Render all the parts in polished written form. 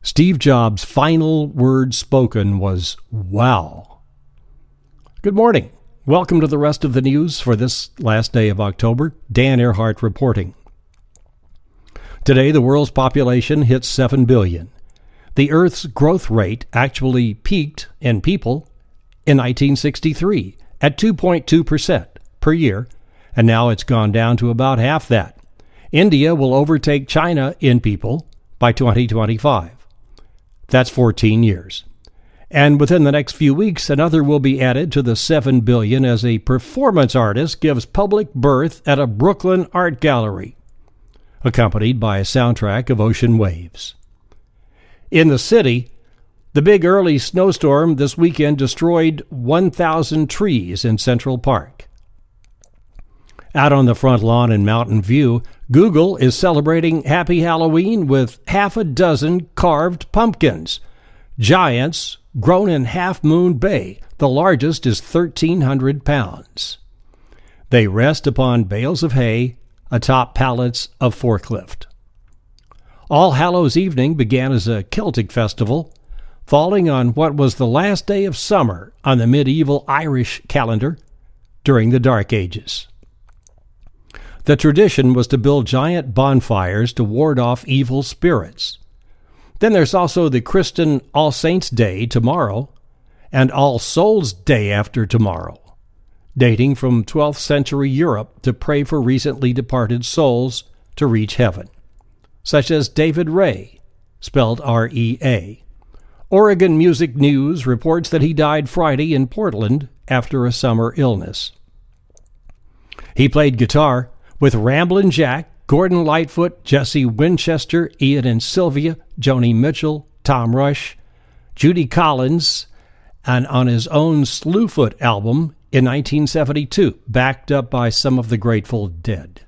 Steve Jobs' final word spoken was, wow. Good morning. Welcome to the rest of the news for this last day of October. Dan Earhart reporting. Today, the world's population hits 7 billion. The Earth's growth rate actually peaked in people in 1963 at 2.2% per year, and now it's gone down to about half that. India will overtake China in people by 2025. That's 14 years. And within the next few weeks, another will be added to the 7 billion as a performance artist gives public birth at a Brooklyn art gallery, accompanied by a soundtrack of ocean waves. In the city, the big early snowstorm this weekend destroyed 1,000 trees in Central Park. Out on the front lawn in Mountain View, Google is celebrating Happy Halloween with half a dozen carved pumpkins. Giants grown in Half Moon Bay. The largest is 1,300 pounds. They rest upon bales of hay atop pallets of forklift. All Hallows Evening began as a Celtic festival, falling on what was the last day of summer on the medieval Irish calendar during the Dark Ages. The tradition was to build giant bonfires to ward off evil spirits. Then there's also the Christian All Saints' Day tomorrow and All Souls' Day after tomorrow, dating from 12th century Europe to pray for recently departed souls to reach heaven, such as David Ray, spelled R-E-A. Oregon Music News reports that he died Friday in Portland after a summer illness. He played guitar with Ramblin' Jack, Gordon Lightfoot, Jesse Winchester, Ian and Sylvia, Joni Mitchell, Tom Rush, Judy Collins, and on his own Slewfoot album in 1972, backed up by some of the Grateful Dead.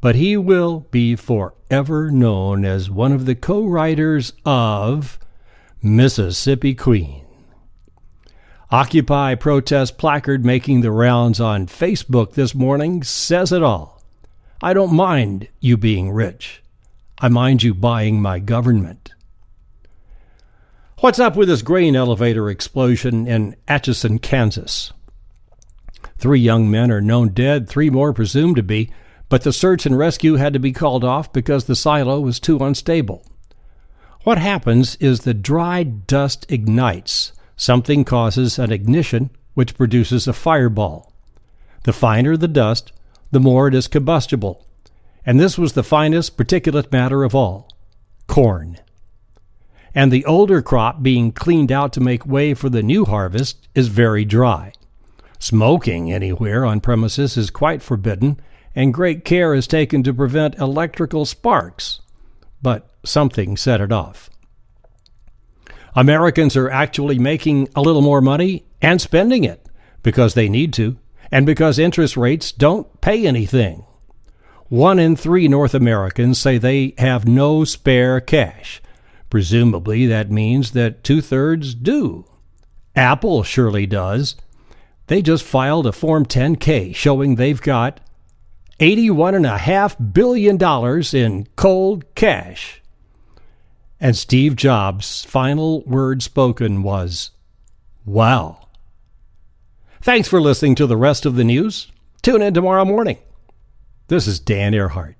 But he will be forever known as one of the co-writers of Mississippi Queen. Occupy protest placard making the rounds on Facebook this morning says it all. I don't mind you being rich. I mind you buying my government. What's up with this grain elevator explosion in Atchison, Kansas? 3 young men are known dead, 3 more presumed to be, but the search and rescue had to be called off because the silo was too unstable. What happens is the dry dust ignites. Something causes an ignition, which produces a fireball. The finer the dust, the more it is combustible. And this was the finest particulate matter of all, corn. And the older crop being cleaned out to make way for the new harvest is very dry. Smoking anywhere on premises is quite forbidden, and great care is taken to prevent electrical sparks. But something set it off. Americans are actually making a little more money and spending it because they need to, and because interest rates don't pay anything. 1 in 3 North Americans say they have no spare cash. Presumably that means that 2/3 do. Apple surely does. They just filed a Form 10-K showing they've got $81.5 billion in cold cash. And Steve Jobs' final word spoken was, wow. Thanks for listening to the rest of the news. Tune in tomorrow morning. This is Dan Earhart.